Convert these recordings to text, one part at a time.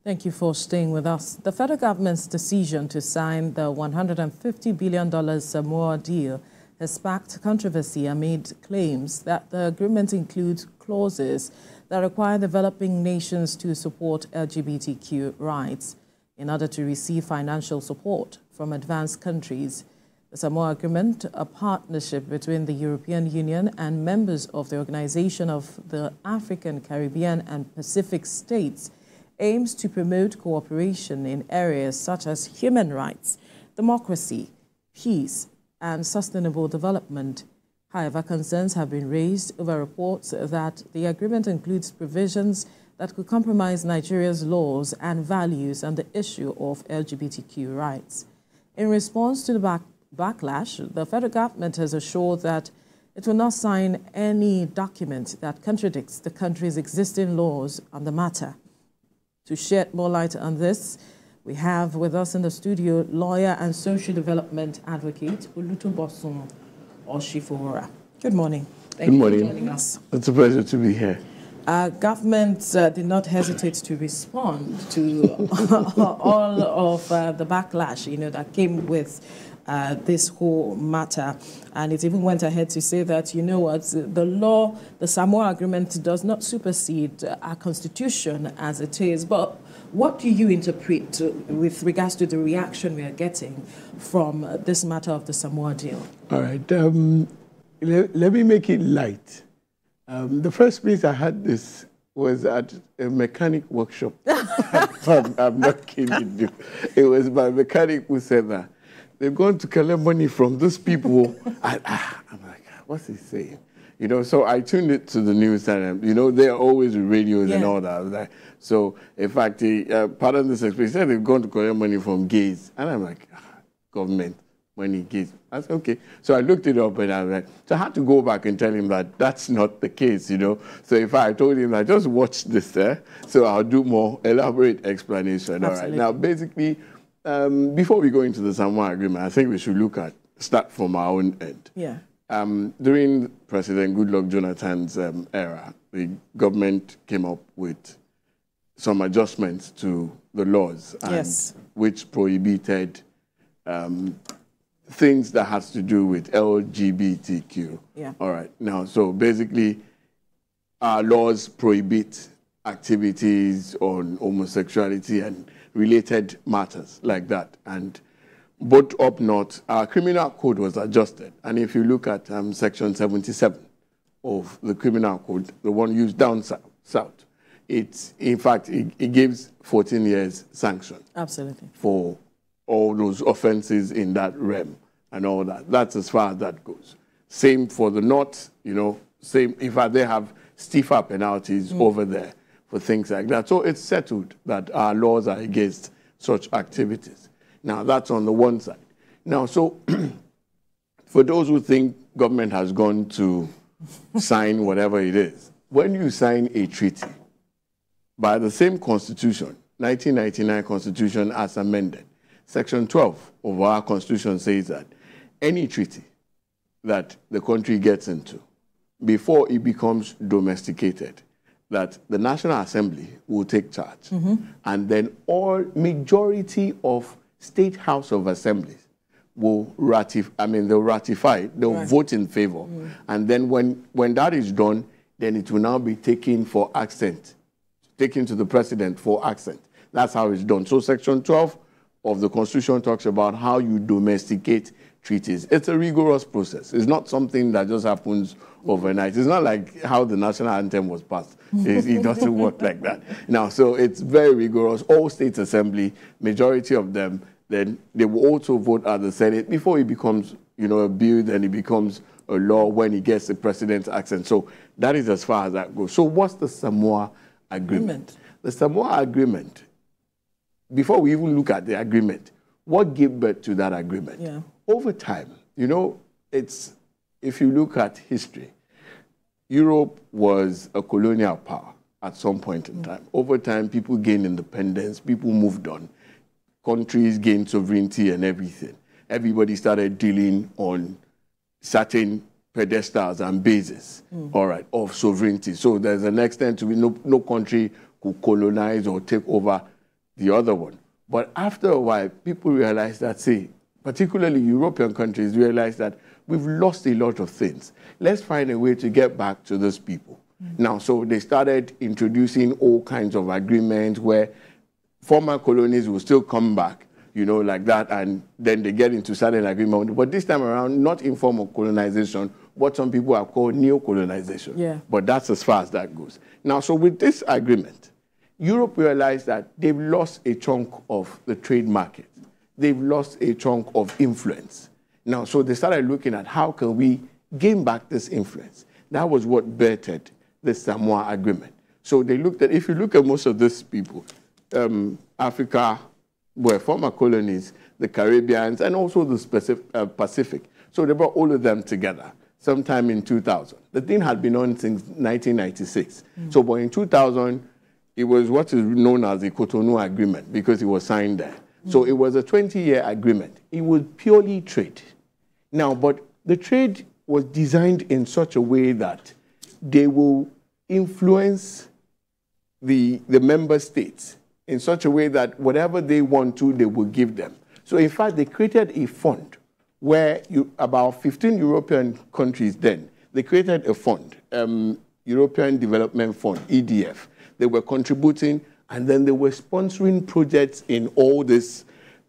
Thank you for staying with us. The federal government's decision to sign the $150 billion Samoa deal has sparked controversy amid claims that the agreement includes clauses that require developing nations to support LGBTQ rights in order to receive financial support from advanced countries. The Samoa Agreement, a partnership between the European Union and members of the Organization of the African, Caribbean and Pacific States, aims to promote cooperation in areas such as human rights, democracy, peace, and sustainable development. However, concerns have been raised over reports that the agreement includes provisions that could compromise Nigeria's laws and values on the issue of LGBTQ rights. In response to the backlash, the federal government has assured that it will not sign any document that contradicts the country's existing laws on the matter. To shed more light on this, we have with us in the studio lawyer and social development advocate Olutobosun Oshifora. Good morning. Thank you for joining us. It's a pleasure to be here. Government did not hesitate to respond to all of the backlash, that came with this whole matter. And it even went ahead to say that, the Samoa Agreement does not supersede our constitution as it is. But what do you interpret with regards to the reaction we are getting from this matter of the Samoa deal? All right. Let me make it light. The first place I had this was at a mechanic workshop. I'm not kidding you. It was my mechanic who said that they're going to collect money from those people. I'm like, what's he saying? So I tuned it to the news and, they're always with radios and all that. I was like, so, in fact, pardon this expression, he said they're going to collect money from gays. And I'm like, government, money, gays. I said, okay. So I looked it up and I was like, so I had to go back and tell him that that's not the case, So if I told him, I just watched this there, so I'll do more elaborate explanation. Absolutely. All right. Now, basically, before we go into the Samoa Agreement, I think we should start from our own end. Yeah. During President Goodluck Jonathan's era, the government came up with some adjustments to the laws, which prohibited things that has to do with LGBTQ. Yeah. All right. Now, so basically, our laws prohibit activities on homosexuality and related matters like that. And both up north, our criminal code was adjusted. And if you look at section 77 of the criminal code, the one used down south, it gives 14 years sanction. Absolutely. For all those offenses in that realm and all that. That's as far as that goes. Same for the north, same, in fact, they have stiffer penalties over there for things like that. So it's settled that our laws are against such activities. Now, that's on the one side. Now, so for those who think government has gone to sign whatever it is, when you sign a treaty, by the same constitution, 1999 constitution as amended, Section 12 of our constitution says that any treaty that the country gets into, before it becomes domesticated, that the National Assembly will take charge. And then majority of State House of Assemblies will ratify, they'll vote in favor. And then when that is done, then it will now be taken for accent, taken to the president for accent. That's how it's done. So Section 12 of the Constitution talks about how you domesticate treaties. It's a rigorous process. It's not something that just happens overnight. It's not like how the national anthem was passed. It doesn't work like that. Now, so it's very rigorous. All state assembly, majority of them, then they will also vote at the Senate before it becomes, a bill, then it becomes a law when it gets the president's accent. So that is as far as that goes. So what's the Samoa Agreement? The Samoa Agreement, before we even look at the agreement, what gave birth to that agreement? Yeah. Over time, if you look at history, Europe was a colonial power at some point in time. Over time, people gained independence, people moved on, countries gained sovereignty and everything. Everybody started dealing on certain pedestals and bases, of sovereignty. So there's an extent to which no country could colonize or take over the other one. But after a while, people realized that, say, particularly European countries realized that we've lost a lot of things. Let's find a way to get back to those people. Now, so they started introducing all kinds of agreements where former colonies will still come back, you know, like that, and then they get into certain agreement. But this time around, not in form of colonization, what some people have called neo-colonization. Yeah. But that's as far as that goes. Now, so with this agreement, Europe realized that they've lost a chunk of the trade market. They've lost a chunk of influence. Now, so they started looking at how can we gain back this influence. That was what birthed the Samoa Agreement. So they looked at, if you look at most of these people, Africa were former colonies, the Caribbeans, and also the Pacific. So they brought all of them together sometime in 2000. The thing had been on since 1996. So but in 2000, it was what is known as the Cotonou Agreement because it was signed there. So it was a 20-year agreement. It was purely trade. Now, but the trade was designed in such a way that they will influence the member states in such a way that whatever they want to, they will give them. So in fact, they created a fund where about 15 European countries then, they created a fund, European Development Fund, EDF. They were contributing, and then they were sponsoring projects in all this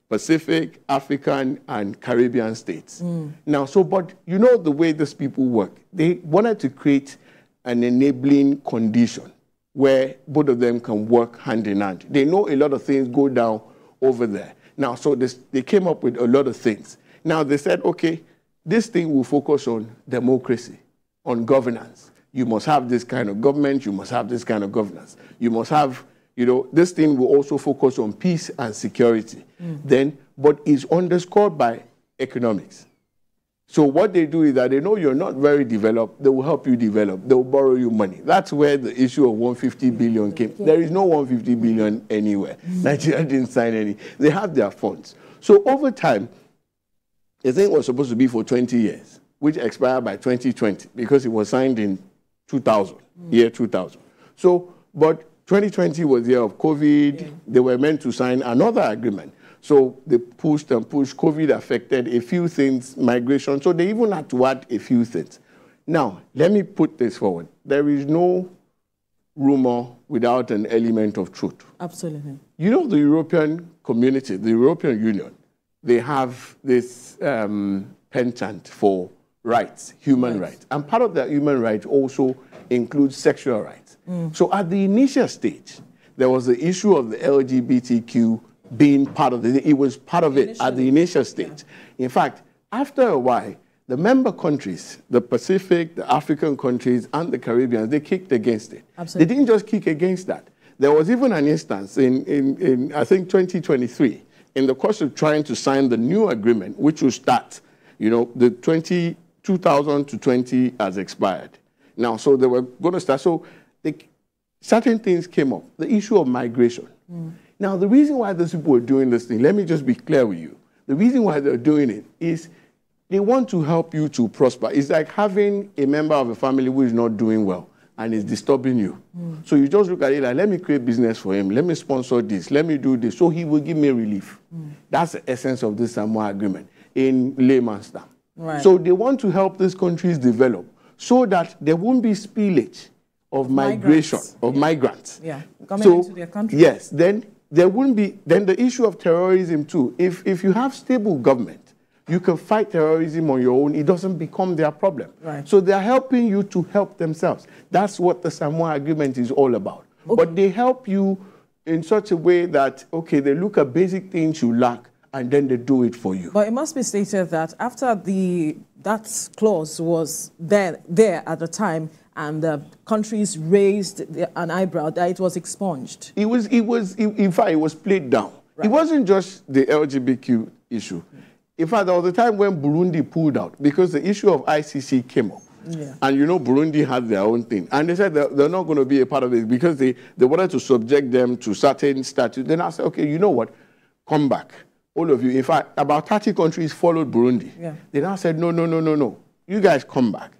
Pacific, African, and Caribbean states. Now, so, but you know the way these people work. They wanted to create an enabling condition where both of them can work hand in hand. They know a lot of things go down over there. Now, so they came up with a lot of things. Now, they said, okay, this thing will focus on democracy, on governance. You must have this kind of government. You must have this kind of governance. You must have, you know, this thing will also focus on peace and security. Then, but is underscored by economics. So what they do is that they know you're not very developed. They will help you develop. They will borrow you money. That's where the issue of 150 billion came. There is no 150 billion anywhere. Nigeria didn't sign any. They have their funds. So over time, the thing was supposed to be for 20 years, which expired by 2020 because it was signed in 2000, year 2000. So, but 2020 was the year of COVID. They were meant to sign another agreement. So they pushed and pushed. COVID affected a few things, migration. So they even had to add a few things. Now, let me put this forward. There is no rumor without an element of truth. Absolutely. You know, the European community, the European Union, they have this penchant for rights, human rights. And part of that human rights also includes sexual rights. So at the initial stage, there was the issue of the LGBTQ being part of it. It was part of it at the initial stage. In fact, after a while, the member countries, the Pacific, the African countries, and the Caribbean, they kicked against it. Absolutely. They didn't just kick against that. There was even an instance in I think, 2023, in the course of trying to sign the new agreement, which will start, you know, the 2020 has expired. Now, so they were going to start. So certain things came up. The issue of migration. Now, the reason why those people are doing this thing, let me just be clear with you. The reason why they're doing it is they want to help you to prosper. It's like having a member of a family who is not doing well and is disturbing you. So you just look at it like, let me create business for him. Let me sponsor this. Let me do this. So he will give me relief. That's the essence of this Samoa Agreement in layman's terms. Right. So they want to help these countries develop so that there won't be spillage of migration, of migrants. Coming into their country. Yes, then there wouldn't be, then the issue of terrorism too. If you have stable government, you can fight terrorism on your own. It doesn't become their problem. Right. So they're helping you to help themselves. That's what the Samoa Agreement is all about. Okay. But they help you in such a way that, okay, they look at basic things you lack and then they do it for you. But it must be stated that after that clause was there at the time, and the countries raised an eyebrow that it was expunged. In fact, it was played down. Right. It wasn't just the LGBTQ issue. In fact, there was a time when Burundi pulled out because the issue of ICC came up. And you know, Burundi had their own thing. And they said they're not going to be a part of it because they wanted to subject them to certain statutes. Then I said, okay, you know what? Come back. All of you. In fact, about 30 countries followed Burundi. They now said, no. You guys come back.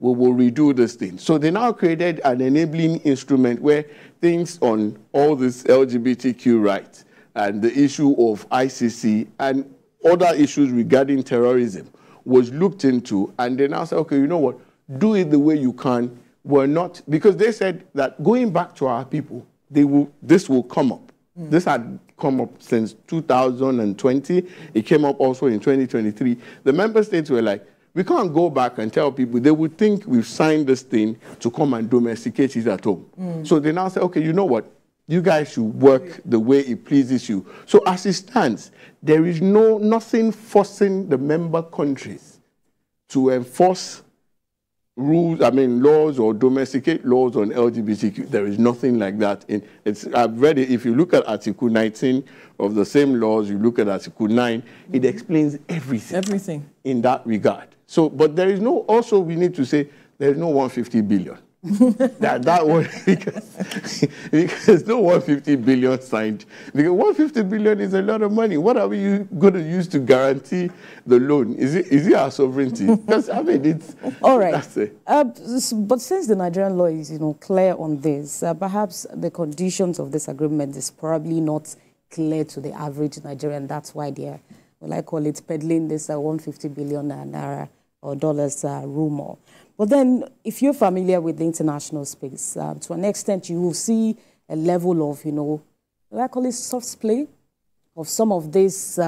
we will redo this thing. So they now created an enabling instrument where things on all this LGBTQ rights and the issue of ICC and other issues regarding terrorism was looked into, and they now said, okay, you know what, do it the way you can. We're not, because they said that going back to our people, this will come up. This had come up since 2020. It came up also in 2023. The member states were like, we can't go back and tell people. They would think we've signed this thing to come and domesticate it at home. So they now say, okay, you know what? You guys should work the way it pleases you. So as it stands, there is nothing forcing the member countries to enforce rules, laws or domesticate laws on LGBTQ. There is nothing like that. I've read it. If you look at Article 19 of the same laws, you look at Article 9, it explains everything in that regard. So, but there is also we need to say, there is no 150 billion. that one, because no 150 billion signed, because 150 billion is a lot of money. What are we going to use to guarantee the loan? Is it our sovereignty? Because it's all right. That's it. But since the Nigerian law is clear on this, perhaps the conditions of this agreement is probably not clear to the average Nigerian. That's why they're, well, I call it peddling this 150 billion naira or dollars rumor. But then, if you're familiar with the international space, to an extent, you will see a level of, I call it soft play of some of this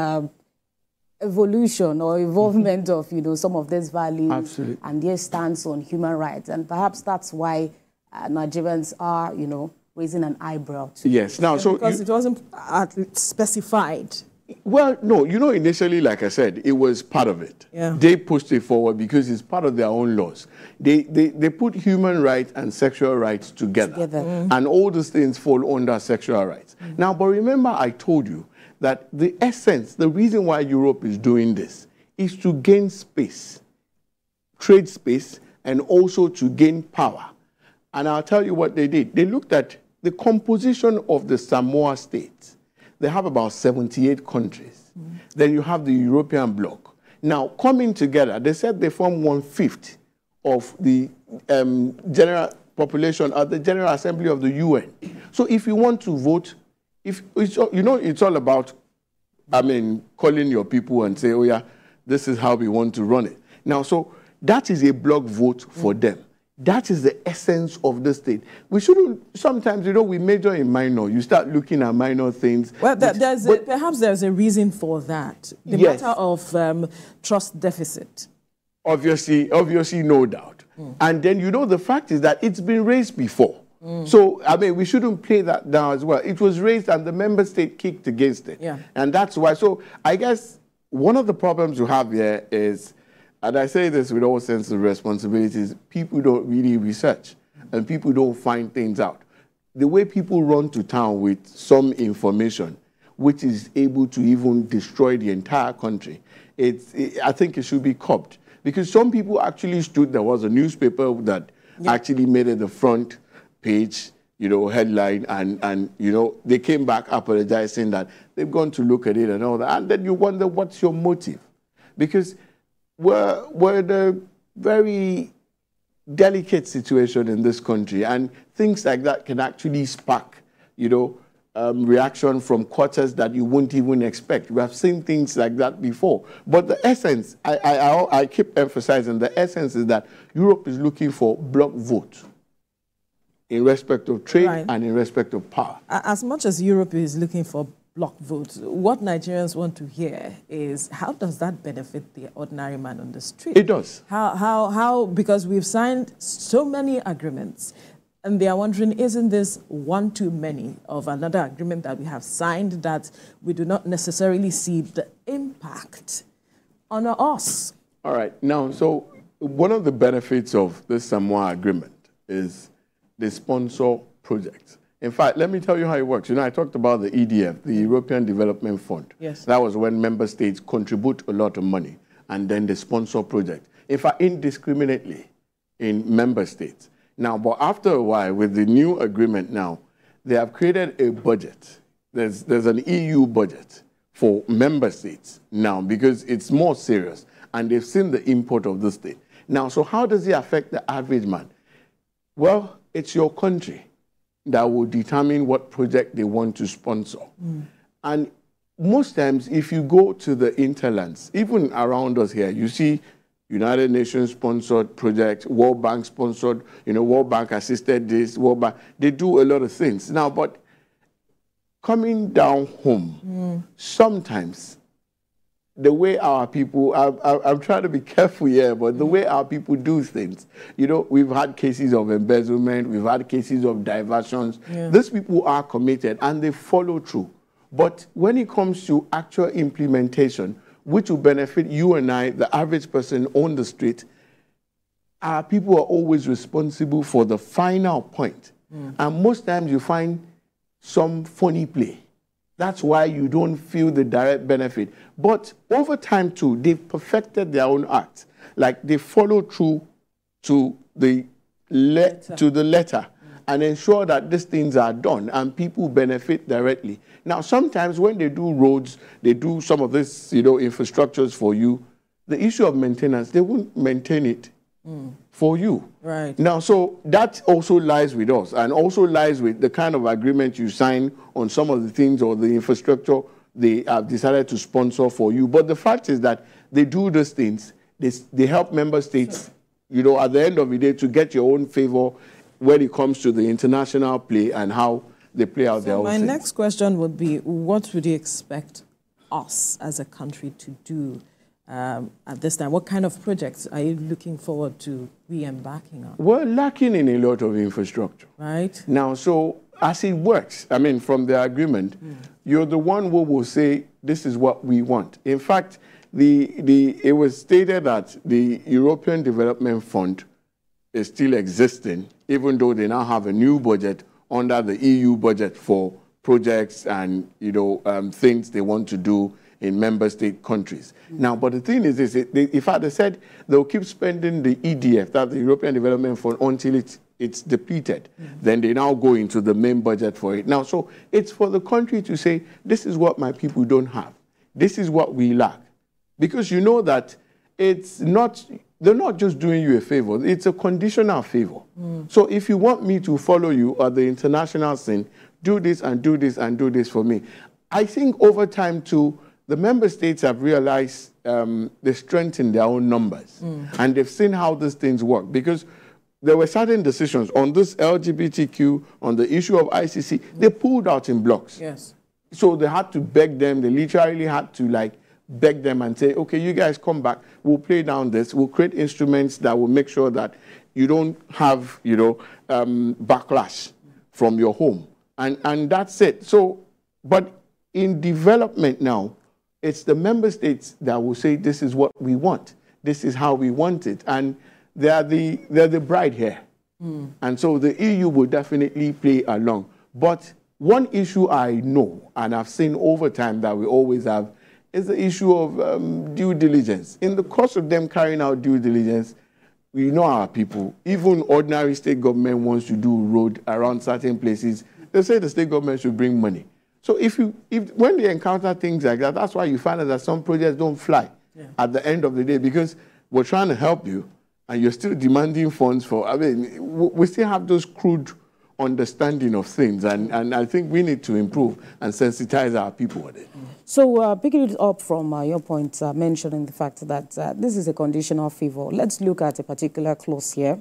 evolution or evolvement of, some of these values. Absolutely. And their stance on human rights. And perhaps that's why Nigerians are, raising an eyebrow. Yes. Now, so because it wasn't specified. Well, no, initially, like I said, it was part of it. Yeah. They pushed it forward because it's part of their own laws. They put human rights and sexual rights together. And all these things fall under sexual rights. Now, but remember I told you that the essence, the reason why Europe is doing this is to gain space, trade space, and also to gain power. And I'll tell you what they did. They looked at the composition of the Samoa states. They have about 78 countries. Then you have the European bloc. Now, coming together, they said they form 1/5 of the general population at the General Assembly of the UN. So if you want to vote, it's all about, calling your people and say, oh yeah, this is how we want to run it. Now, so that is a bloc vote for them. That is the essence of the state. We shouldn't, sometimes, we major in minor. You start looking at minor things. Well, perhaps there's a reason for that. The matter of trust deficit. Obviously, no doubt. And then, the fact is that it's been raised before. So, we shouldn't play that down as well. It was raised and the member state kicked against it. Yeah. And that's why. So, I guess one of the problems you have here is, and I say this with all sense of responsibilities, people don't really research and people don't find things out. The way people run to town with some information, which is able to even destroy the entire country, I think it should be curbed. Because some people actually there was a newspaper that actually made it the front page, headline, and they came back apologizing that they've gone to look at it and all that. And then you wonder, what's your motive? Because we're in a very delicate situation in this country, and things like that can actually spark, reaction from quarters that you wouldn't even expect. We have seen things like that before. But the essence, I keep emphasizing, the essence is that Europe is looking for bloc vote in respect of trade and in respect of power. As much as Europe is looking for bloc votes, what Nigerians want to hear is, how does that benefit the ordinary man on the street? It does. How because we've signed so many agreements, and they are wondering, isn't this one too many of another agreement that we have signed that we do not necessarily see the impact on us? All right. Now, so one of the benefits of this Samoa agreement is the sponsor projects. In fact, let me tell you how it works. I talked about the EDF, the European Development Fund. Yes. That was when member states contribute a lot of money, and then the sponsor project. In fact, indiscriminately in member states. Now, but after a while, with the new agreement now, they have created a budget. There's an EU budget for member states now because it's more serious, and they've seen the import of this thing. Now, so how does it affect the average man? Well, it's your country that will determine what project they want to sponsor. And most times, if you go to the interlands, even around us here, you see United Nations sponsored projects, World Bank sponsored, World Bank assisted this, World Bank, they do a lot of things. Now, but coming down home, sometimes the way our people, I'm trying to be careful here, but the way our people do things, we've had cases of embezzlement, we've had cases of diversions. These people are committed and they follow through. But when it comes to actual implementation, which will benefit you and I, the average person on the street, our people are always responsible for the final point. And most times you find some funny play. That's why you don't feel the direct benefit. But over time, too, they've perfected their own art. Like they follow through to the letter and ensure that these things are done and people benefit directly. Now, sometimes when they do roads, they do some of this, infrastructures for you, the issue of maintenance, they won't maintain it for you. Right. Now, so that also lies with us and also lies with the kind of agreement you sign on some of the things or the infrastructure they have decided to sponsor for you. But the fact is that they do those things. They help member states, at the end of the day, to get your own favor when it comes to the international play and how they play out their own things. My next question would be, what would you expect us as a country to do at this time? What kind of projects are you looking forward to re-embarking on? We're lacking in a lot of infrastructure. Right. Now, so as it works, from the agreement, you're the one who will say, this is what we want. In fact, it was stated that the European Development Fund is still existing, even though they now have a new budget under the EU budget for projects and, things they want to do in member state countries. Now, but the thing is this, if I had said they'll keep spending the EDF, that's the European Development Fund, until it's depleted, then they now go into the main budget for it. Now, so it's for the country to say, this is what my people don't have. This is what we lack. Because you know that they're not just doing you a favor, it's a conditional favor. So if you want me to follow you at the international scene, do this and do this and do this for me. I think over time too, the member states have realized the strength in their own numbers. And they've seen how these things work. Because there were certain decisions on this LGBTQ, on the issue of ICC, they pulled out in blocks. Yes. So they had to beg them, they literally had to beg them and say, okay, you guys come back, we'll play down this, we'll create instruments that will make sure that you don't have, backlash from your home. And that's it. So, but in development now, it's the member states that will say, this is what we want. This is how we want it. And they're the bride here. And so the EU will definitely play along. But one issue I know, and I've seen over time that we always have, is the issue of due diligence. In the course of them carrying out due diligence, we know our people, even ordinary state government wants to do road around certain places, they say the state government should bring money. So when they encounter things like that, that's why you find out that some projects don't fly at the end of the day, because we're trying to help you and you're still demanding funds for, we still have those crude understanding of things, and I think we need to improve and sensitize our people with it. So picking it up from your point, mentioning the fact that this is a conditional favor, let's look at a particular clause here.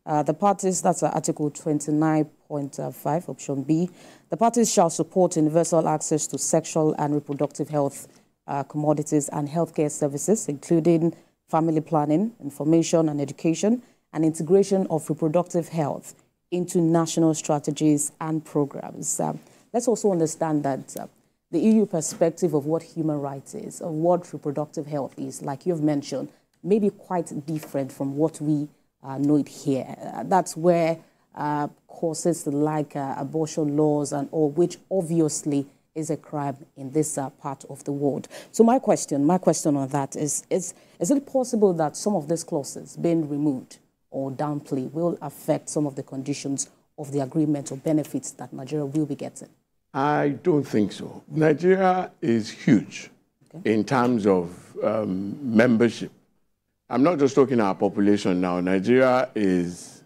The parties, that's Article 29.5, option B, the parties shall support universal access to sexual and reproductive health commodities and healthcare services, including family planning, information and education, and integration of reproductive health into national strategies and programs. Let's also understand that the EU perspective of what human rights is, of what reproductive health is, like you've mentioned, may be quite different from what we know it here. That's where causes like abortion laws and all, which obviously is a crime in this part of the world. So my question on that is it possible that some of these clauses being removed or downplay will affect some of the conditions of the agreement or benefits that Nigeria will be getting? I don't think so. Nigeria is huge in terms of membership. I'm not just talking our population now. Nigeria is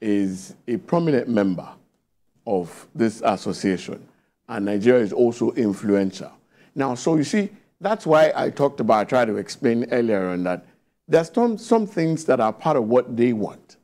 a prominent member of this association, and Nigeria is also influential. Now, so you see, that's why I tried to explain earlier on that there's some things that are part of what they want.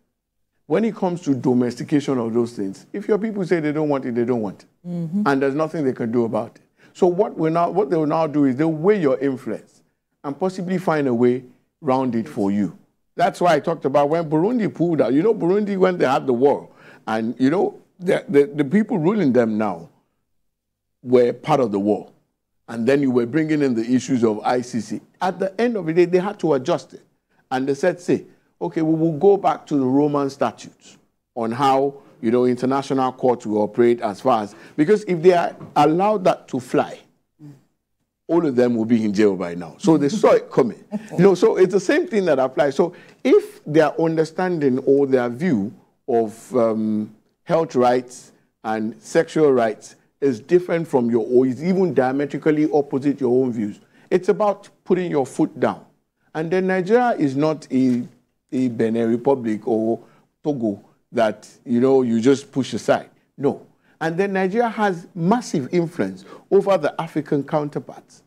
When it comes to domestication of those things, if your people say they don't want it, they don't want it. And there's nothing they can do about it. So what they will now do is they'll weigh your influence and possibly find a way around it for you. That's why I talked about when Burundi pulled out. You know, Burundi, when they had the war, and you know, the people ruling them now were part of the war. And then you were bringing in the issues of ICC. At the end of the day, they had to adjust it. And they said, okay, we will go back to the Roman statutes on how, you know, international courts will operate as far as, because if they are allowed that to fly, all of them will be in jail by now. So they saw it coming. You know, so it's the same thing that applies. So if their understanding or their view of health rights and sexual rights is different from your, or is even diametrically opposite your own views, it's about putting your foot down. And then Nigeria is not a Benin Republic or Togo that, you know, you just push aside. No. And then Nigeria has massive influence over the African counterparts.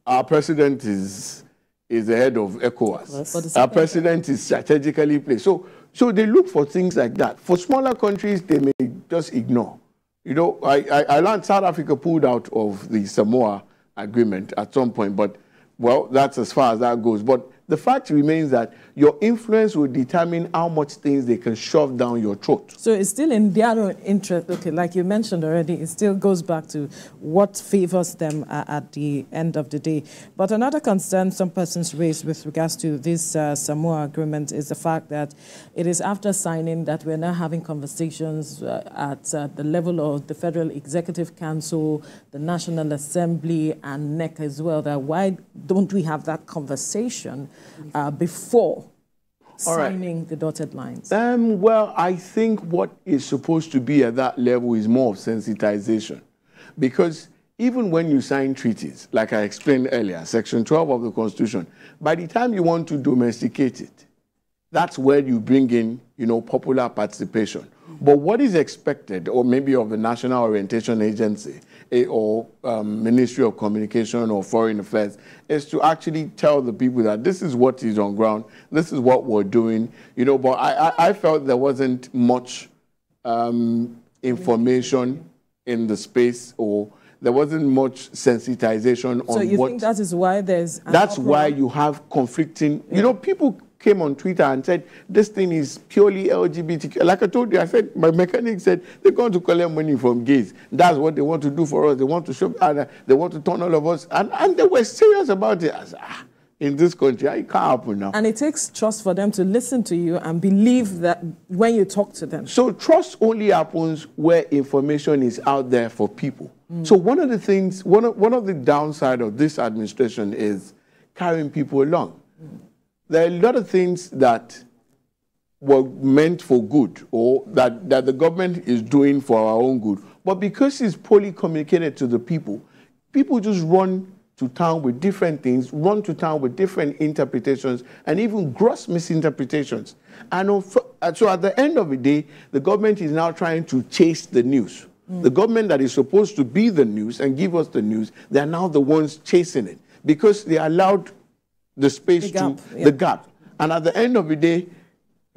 Our president is the head of ECOWAS. Our president is strategically placed. So they look for things like that. For smaller countries, they may just ignore. You know, I learned South Africa pulled out of the Samoa agreement at some point, but, well, that's as far as that goes. But the fact remains that your influence will determine how much things they can shove down your throat. So it's still in their own interest. Okay, like you mentioned already, it still goes back to what favors them at the end of the day. But another concern some persons raised with regards to this Samoa agreement is the fact that it is after signing that we're now having conversations at the level of the Federal Executive Council, the National Assembly, and NEC as well. That why don't we have that conversation before signing the dotted lines? Well, I think what is supposed to be at that level is more of sensitization. Because even when you sign treaties, like I explained earlier, Section 12 of the Constitution, by the time you want to domesticate it, that's where you bring in, you know, popular participation. But what is expected, or maybe of the National Orientation Agency, or Ministry of Communication or Foreign Affairs, is to actually tell the people that this is what is on ground, this is what we're doing, you know. But I felt there wasn't much information in the space, or there wasn't much sensitization on what... So you think that is why there's... That's why you have conflicting... You know, people came on Twitter and said, this thing is purely LGBTQ. Like I told you, I said, my mechanic said, they're going to collect money from gays. That's what they want to do for us. They want to show, they want to turn all of us. And they were serious about it. I said, in this country, it can't happen now. And it takes trust for them to listen to you and believe that when you talk to them. So trust only happens where information is out there for people. So one of the things, one of the downside of this administration is carrying people along. There are a lot of things that were meant for good, or that the government is doing for our own good. But because it's poorly communicated to the people, people just run to town with different things, run to town with different interpretations, and even gross misinterpretations. And so at the end of the day, the government is now trying to chase the news. The government that is supposed to be the news and give us the news, they are now the ones chasing it because they allowed the space the gap. And at the end of the day,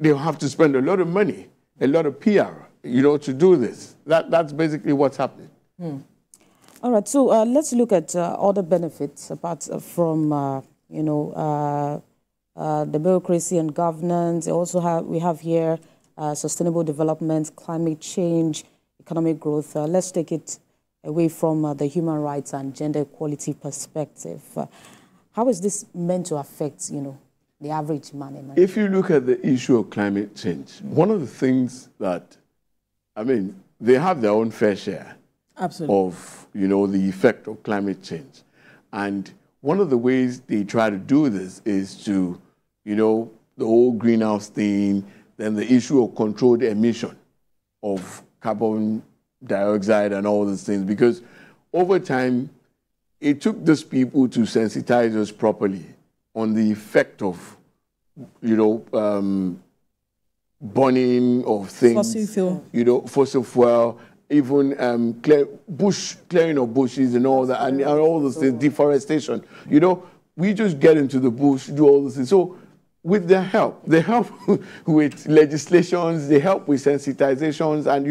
they'll have to spend a lot of money, a lot of PR, you know, to do this. That's basically what's happening. All right, so let's look at other benefits apart from, you know, the bureaucracy and governance. We have here sustainable development, climate change, economic growth. Let's take it away from the human rights and gender equality perspective. How is this meant to affect, you know, the average man in Nigeria? If you look at the issue of climate change, one of the things that, I mean, they have their own fair share of, you know, the effect of climate change. And one of the ways they try to do this is to, you know, the whole greenhouse thing, then the issue of controlled emission of carbon dioxide and all these things, because over time, it took these people to sensitize us properly on the effect of burning of things, fossil fuel, fossil fuel, even clearing of bushes and all that, and all those things, deforestation. We just get into the bush, do all those things. So with their help, they help with legislations, they help with sensitizations, and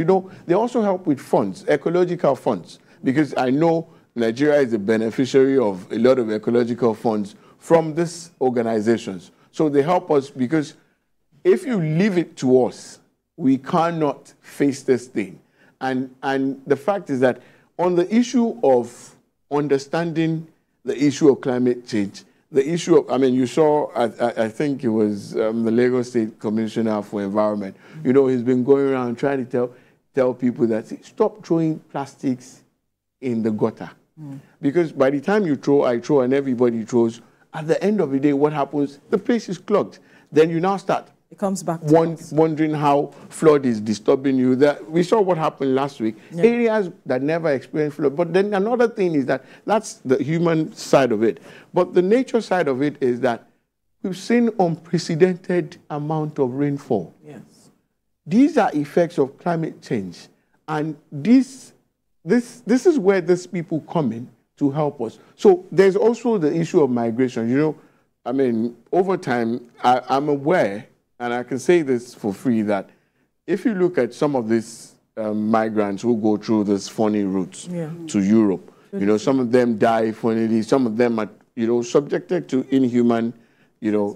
they also help with funds, ecological funds, because I know Nigeria is a beneficiary of a lot of ecological funds from these organizations. So they help us, because if you leave it to us, we cannot face this thing. And the fact is that on the issue of understanding the issue of climate change, the issue of, you saw, I think it was the Lagos State Commissioner for Environment, he's been going around trying to tell people that, stop throwing plastics in the gutter. Because by the time you throw, I throw, and everybody throws, at the end of the day, what happens? The place is clogged. Then you now start it comes back to wondering how flood is disturbing you. We saw what happened last week. Yeah. Areas that never experienced flood. But then another thing is that's the human side of it. But the nature side of it is that we've seen unprecedented amount of rainfall. Yes. These are effects of climate change. And this is where these people come in to help us. So there's also the issue of migration. Over time, I'm aware, and I can say this for free, that if you look at some of these migrants who go through these funny routes to Europe, some of them die funnily, some of them are, subjected to inhuman,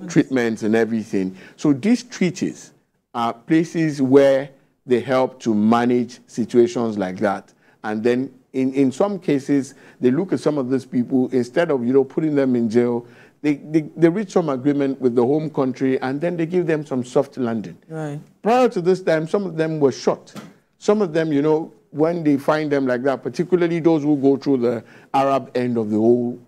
treatments and everything. So these treaties are places where they help to manage situations like that. And then in some cases, they look at some of these people, instead of, putting them in jail, they reach some agreement with the home country, and then they give them some soft landing. Right. Prior to this time, some of them were shot. Some of them, when they find them like that, particularly those who go through the Arab end of the whole,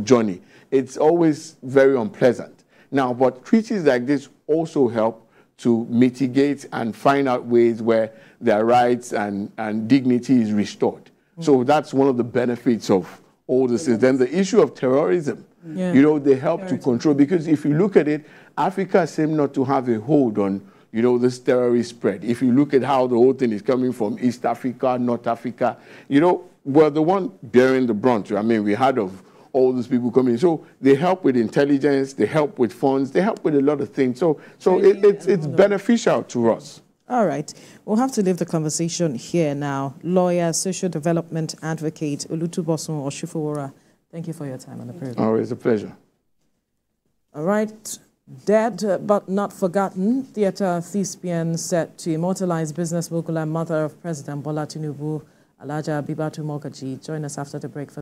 journey, it's always very unpleasant. Now, but treaties like this also help to mitigate and find out ways where their rights and dignity is restored. So that's one of the benefits of all this. Then the issue of terrorism, they help to control, because if you look at it, Africa seems not to have a hold on, this terrorist spread. If you look at how the whole thing is coming from East Africa, North Africa, we're the one bearing the brunt. We heard of all these people coming. So they help with intelligence, they help with funds, they help with a lot of things. So it's beneficial to us. All right. We'll have to leave the conversation here now. Lawyer, social development advocate, Olutubosun Oshifowora, thank you for your time on the program. Always a pleasure. All right. Dead but not forgotten, theatre thespian set to immortalize business mogul and mother of President Bola Tinubu, Alhaja Bibatu Mogaji. Join us after the break for